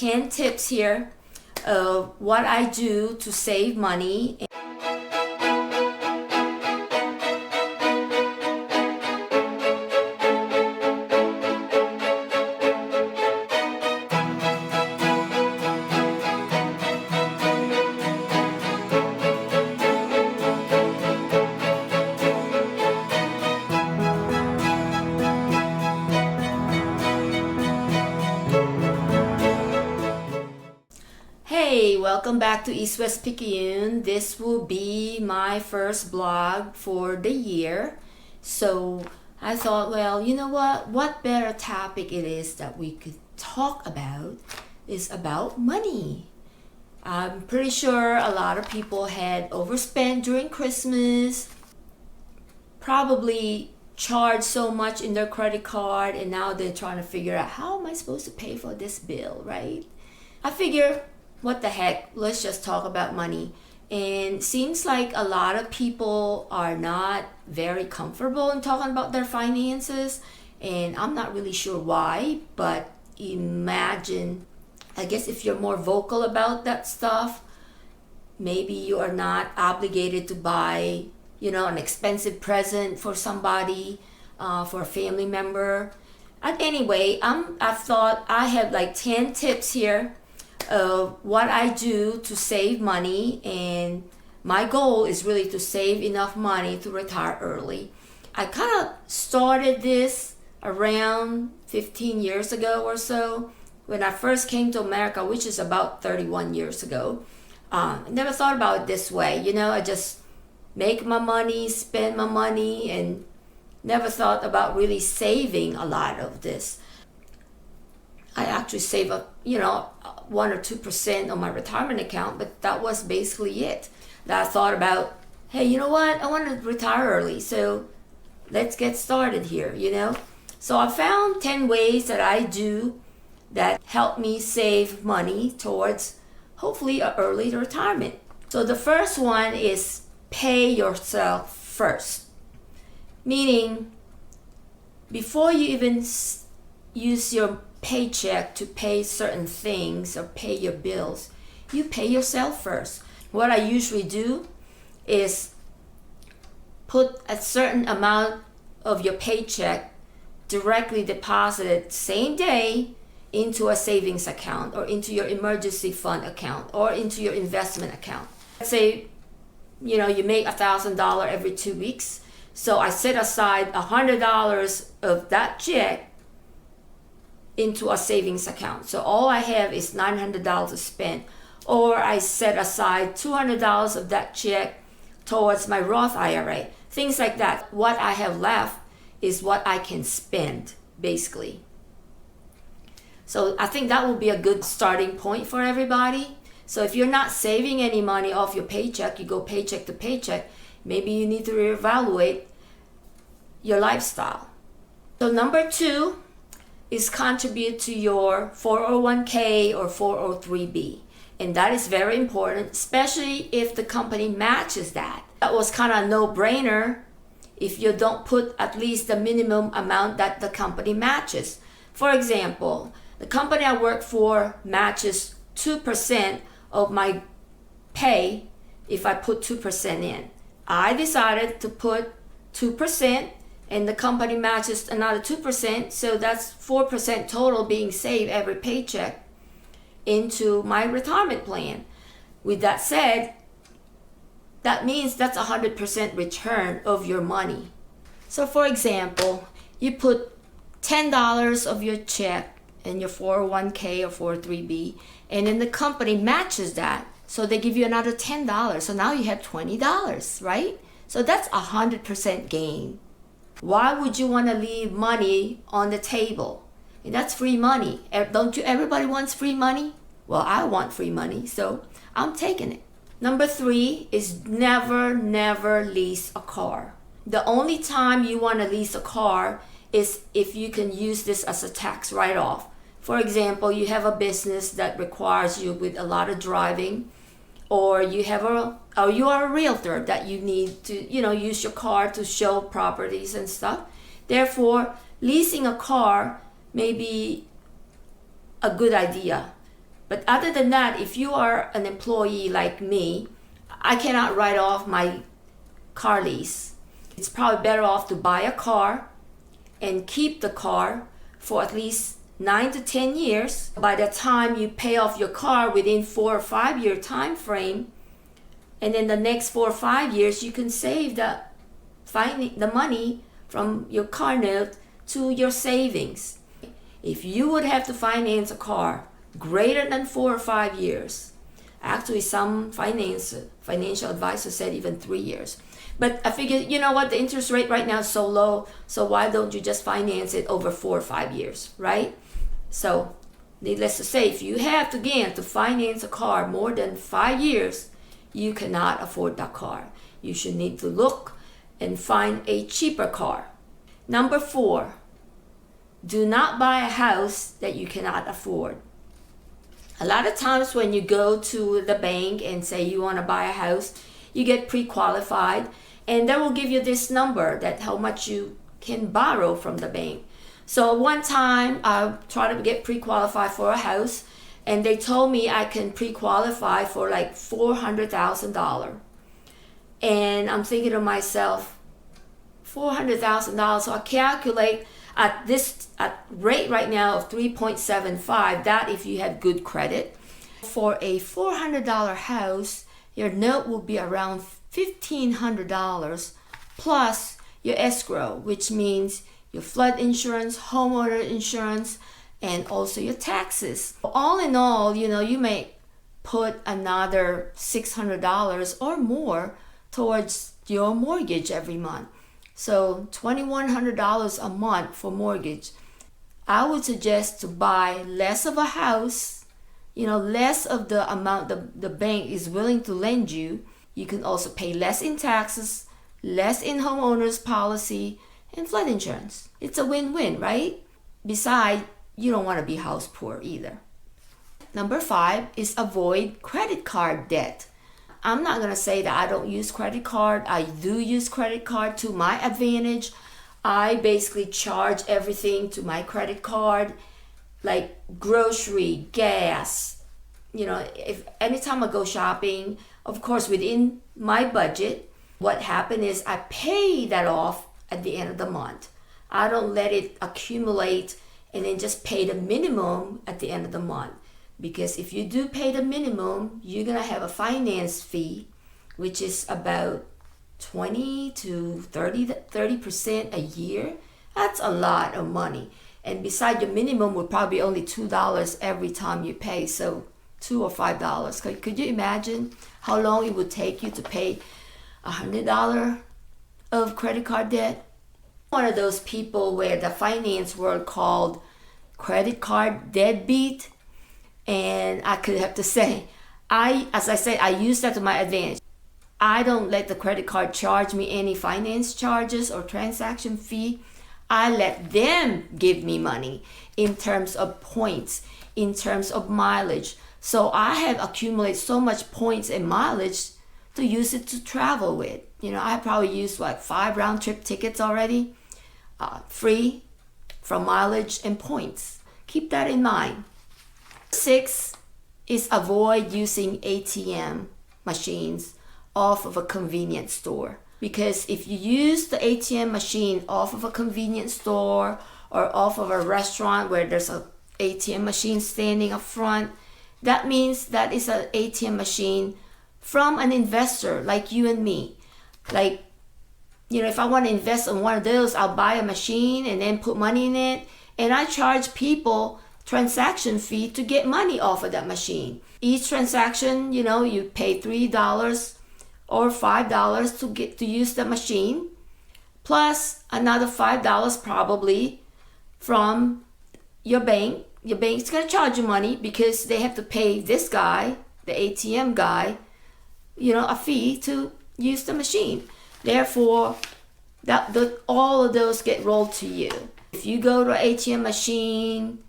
10 tips here of what I do to save money. Hey, welcome back to East West Picayune. This will be my first blog for the year. So I thought, well, you know what better topic it is that we could talk about is about money. I'm pretty sure a lot of people had overspent during Christmas, probably charged so much in their credit card, and now they're trying to figure out, how am I supposed to pay for this bill, right? I figure, what the heck, let's just talk about money. And seems like a lot of people are not very comfortable in talking about their finances, and I'm not really sure why, but imagine, I guess if you're more vocal about that stuff, maybe you are not obligated to buy, an expensive present for somebody, for a family member. And anyway, I thought I have like 10 tips here of what I do to save money, and my goal is really to save enough money to retire early. I kind of started this around 15 years ago or so when I first came to America, which is about 31 years ago. I never thought about it this way. I just make my money, spend my money, and never thought about really saving a lot of this. I actually save up, 1 or 2% on my retirement account, but that was basically it. That I thought about, hey, you know what? I want to retire early, so let's get started here, So I found 10 ways that I do that help me save money towards hopefully an early retirement. So the first one is pay yourself first. Meaning, before you even use your paycheck to pay certain things or pay your bills, you pay yourself first. What I usually do is put a certain amount of your paycheck directly deposited same day into a savings account or into your emergency fund account or into your investment account. Let's say, you make $1,000 every 2 weeks. So I set aside $100 of that check into a savings account. So all I have is $900 to spend. Or I set aside $200 of that check towards my Roth IRA. Things like that. What I have left is what I can spend, basically. So I think that will be a good starting point for everybody. So if you're not saving any money off your paycheck, you go paycheck to paycheck, maybe you need to reevaluate your lifestyle. So number 2 is contribute to your 401k or 403b. And that is very important, especially if the company matches that. That was kind of a no-brainer if you don't put at least the minimum amount that the company matches. For example, the company I work for matches 2% of my pay if I put 2% in. I decided to put 2%, and the company matches another 2%, so that's 4% total being saved every paycheck into my retirement plan. With that said, that means that's 100% return of your money. So for example, you put $10 of your check in your 401k or 403b, and then the company matches that, so they give you another $10. So now you have $20, right? So that's 100% gain. Why would you want to leave money on the table? And that's free money. Don't you? Everybody wants free money? Well, I want free money, so I'm taking it. Number 3 is never lease a car. The only time you want to lease a car is if you can use this as a tax write-off. For example, you have a business that requires you with a lot of driving, or you are a realtor that you need to, use your car to show properties and stuff. Therefore, leasing a car may be a good idea. But other than that, if you are an employee like me, I cannot write off my car lease. It's probably better off to buy a car and keep the car for at least 9 to 10 years. By the time you pay off your car within 4 or 5 year time frame, and then the next 4 or 5 years, you can save the money from your car note to your savings. If you would have to finance a car greater than 4 or 5 years, actually some financial advisor said even 3 years. But I figured, you know what, the interest rate right now is so low, so why don't you just finance it over 4 or 5 years, right? So needless to say, if you have to finance a car more than 5 years, you cannot afford that car. You should need to look and find a cheaper car. Number 4, do not buy a house that you cannot afford. A lot of times when you go to the bank and say you want to buy a house, you get pre-qualified, and they will give you this number that how much you can borrow from the bank. So one time I tried to get pre-qualified for a house, and they told me I can pre-qualify for like $400,000. And I'm thinking to myself, $400,000. So I calculate at rate right now of 3.75, that if you have good credit. For a $400 house, your note will be around $1,500 plus your escrow, which means your flood insurance, homeowner insurance, and also your taxes. All in all, you may put another $600 or more towards your mortgage every month. So $2,100 a month for mortgage. I would suggest to buy less of a house, less of the amount the bank is willing to lend you. You can also pay less in taxes, less in homeowner's policy, and flood insurance. It's a win-win, right? Besides, you don't want to be house poor either. Number 5 is avoid credit card debt. I'm not going to say that I don't use credit card. I do use credit card to my advantage. I basically charge everything to my credit card, like grocery, gas. If anytime I go shopping, of course within my budget, what happened is I pay that off at the end of the month. I don't let it accumulate and then just pay the minimum at the end of the month. Because if you do pay the minimum, you're going to have a finance fee, which is about 20 to 30% a year. That's a lot of money. And besides, your minimum would probably be only $2 every time you pay. So $2 or $5. Could you imagine how long it would take you to pay $100 of credit card debt? One of those people where the finance world called credit card deadbeat. And I could have to say, as I said, I use that to my advantage. I don't let the credit card charge me any finance charges or transaction fee. I let them give me money in terms of points, in terms of mileage. So I have accumulated so much points and mileage to use it to travel with. I probably used 5 round trip tickets already, free from mileage and points. Keep that in mind. 6 is avoid using ATM machines off of a convenience store. Because if you use the ATM machine off of a convenience store or off of a restaurant where there's an ATM machine standing up front, that means that is an ATM machine from an investor like you and me. If I want to invest in one of those, I'll buy a machine and then put money in it. And I charge people transaction fee to get money off of that machine. Each transaction, you pay $3 or $5 to use the machine, plus another $5 probably from your bank. Your bank's going to charge you money because they have to pay this guy, the ATM guy, a fee to use the machine. Therefore, all of those get rolled to you. If you go to an ATM machine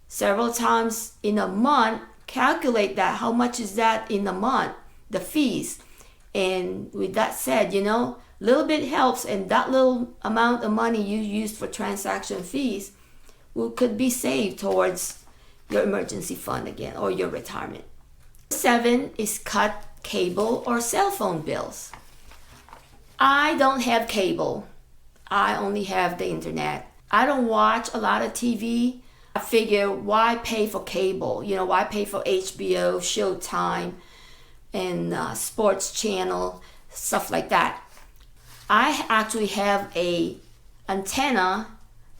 several times in a month, calculate that. How much is that in a month? The fees. And with that said, little bit helps, and that little amount of money you use for transaction fees could be saved towards your emergency fund again or your retirement. 7 is cut cable or cell phone bills. I don't have cable. I only have the internet. I don't watch a lot of TV. I figure, why pay for cable? Why pay for HBO, Showtime, and sports channel, stuff like that. I actually have a antenna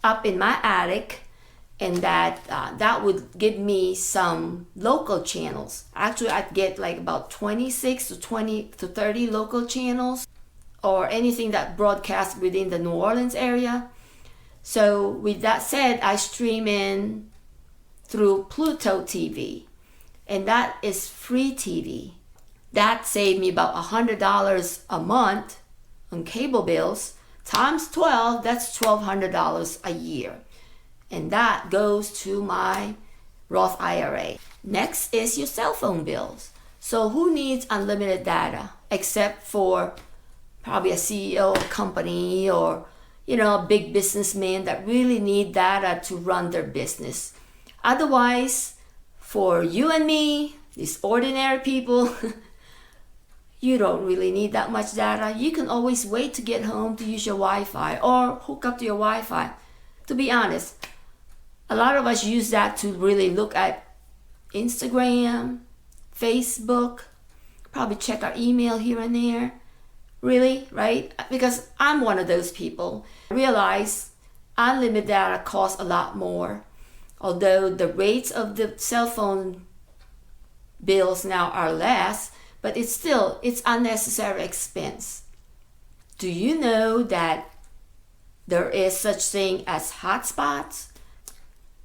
up in my attic, and that would give me some local channels. Actually, I'd get like about 26 to 20 to 30 local channels, or anything that broadcasts within the New Orleans area. So with that said, I stream in through Pluto TV, and that is free TV. That saved me about $100 a month on cable bills. Times 12, that's $1,200 a year. And that goes to my Roth IRA. Next is your cell phone bills. So who needs unlimited data except for probably a CEO of a company, or a big businessman that really need data to run their business. Otherwise, for you and me, these ordinary people, you don't really need that much data. You can always wait to get home to use your Wi-Fi or hook up to your Wi-Fi. To be honest, a lot of us use that to really look at Instagram, Facebook, probably check our email here and there. Really, right? Because I'm one of those people. I realize unlimited data costs a lot more. Although the rates of the cell phone bills now are less, but it's unnecessary expense. Do you know that there is such thing as hotspots?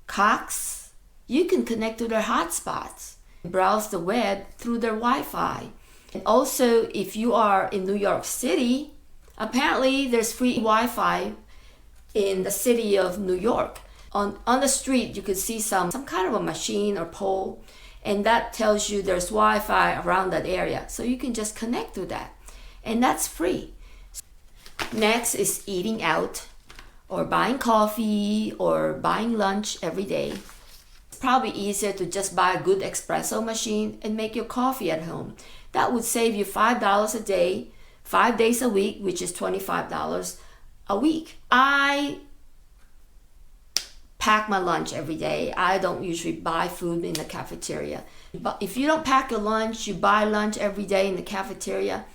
Cox, you can connect to their hotspots, browse the web through their Wi-Fi. And also, if you are in New York City, apparently there's free Wi-Fi in the city of New York. On the street, you could see some kind of a machine or pole, and that tells you there's Wi-Fi around that area. So you can just connect to that, and that's free. Next is eating out, or buying coffee, or buying lunch every day. It's probably easier to just buy a good espresso machine and make your coffee at home. That would save you $5 a day, 5 days a week, which is $25 a week. I pack my lunch every day. I don't usually buy food in the cafeteria. But if you don't pack your lunch, you buy lunch every day in the cafeteria,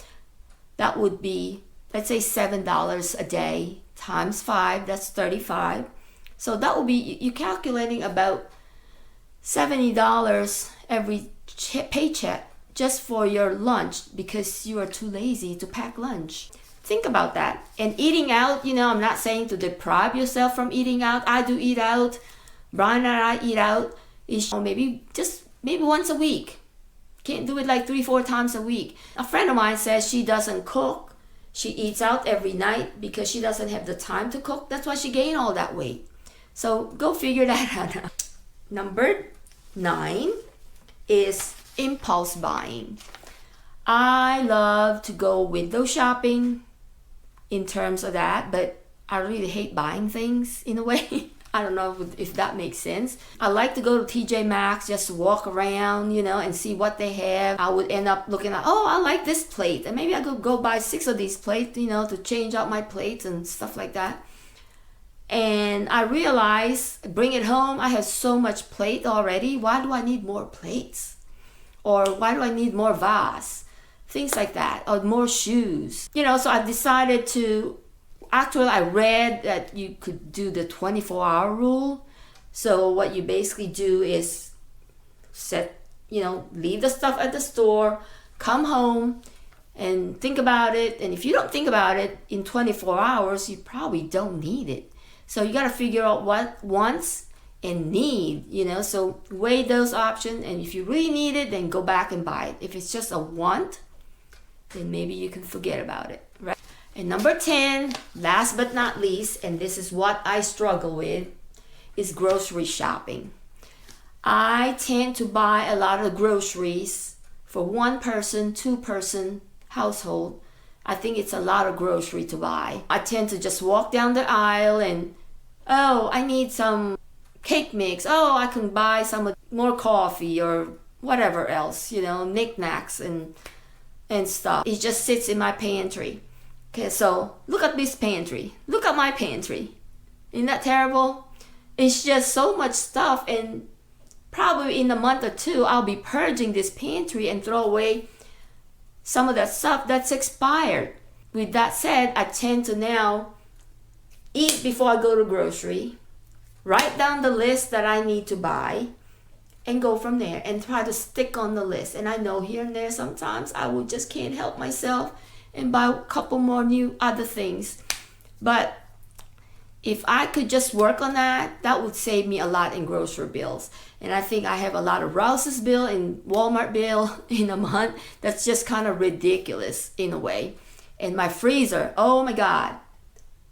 that would be, let's say, $7 a day times 5, that's $35. So that would be, you're calculating about $70 every paycheck just for your lunch, because you are too lazy to pack lunch. Think about that. And eating out, I'm not saying to deprive yourself from eating out. I do eat out. Brian and I eat out maybe once a week. Can't do it like 3-4 times a week. A friend of mine says she doesn't cook. She eats out every night because she doesn't have the time to cook. That's why she gained all that weight. So go figure that out. Number 9 is impulse buying. I love to go window shopping in terms of that, but I really hate buying things in a way. I don't know if that makes sense. I like to go to TJ Maxx, just walk around, and see what they have. I would end up looking at, I like this plate, and maybe I could go buy 6 of these plates, to change out my plates and stuff like that. And I realize, bring it home, I have so much plate already. Why do I need more plates? Or why do I need more vase? Things like that, or more shoes. So I decided to, actually I read that you could do the 24-hour rule. So what you basically do is leave the stuff at the store, come home, and think about it. And if you don't think about it in 24 hours, you probably don't need it. So you got to figure out what wants and need, so weigh those options. And if you really need it, then go back and buy it. If it's just a want, then maybe you can forget about it, right? And number 10, last but not least, and this is what I struggle with, is grocery shopping. I tend to buy a lot of groceries for 1 person, 2-person household. I think it's a lot of grocery to buy. I tend to just walk down the aisle and, I need some cake mix. Oh, I can buy some more coffee or whatever else, knickknacks and stuff. It just sits in my pantry. Okay, so look at this pantry. Look at my pantry. Isn't that terrible? It's just so much stuff, and probably in a month or two, I'll be purging this pantry and throw away some of that stuff that's expired. With that said, I tend to now eat before I go to grocery, write down the list that I need to buy, and go from there and try to stick on the list. And I know here and there sometimes I will just can't help myself and buy a couple more new other things. But if I could just work on that, that would save me a lot in grocery bills. And I think I have a lot of Rouse's bill and Walmart bill in a month. That's just kind of ridiculous in a way. And my freezer, oh my God,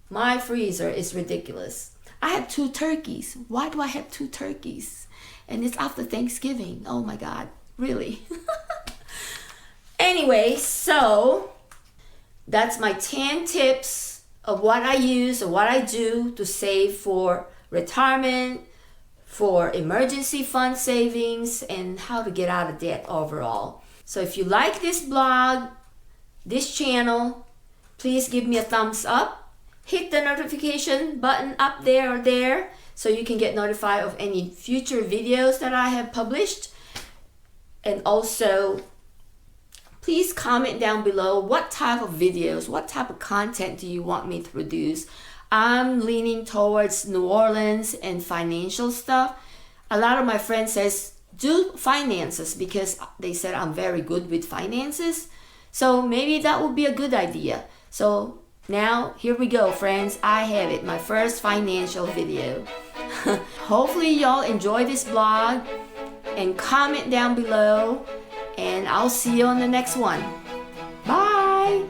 my freezer is ridiculous. I have 2 turkeys. Why do I have 2 turkeys? And it's after Thanksgiving. Oh my God, really? Anyway, so that's my 10 tips of what I use or what I do to save for retirement, for emergency fund savings, and how to get out of debt overall. So if you like this blog, this channel, please give me a thumbs up. Hit the notification button up there or there so you can get notified of any future videos that I have published. And also, please comment down below what type of videos, what type of content do you want me to produce. I'm leaning towards New Orleans and financial stuff. A lot of my friends says do finances because they said I'm very good with finances. So maybe that would be a good idea. So now here we go, friends. I have it, my first financial video. Hopefully y'all enjoy this blog and comment down below, and I'll see you on the next one. Bye.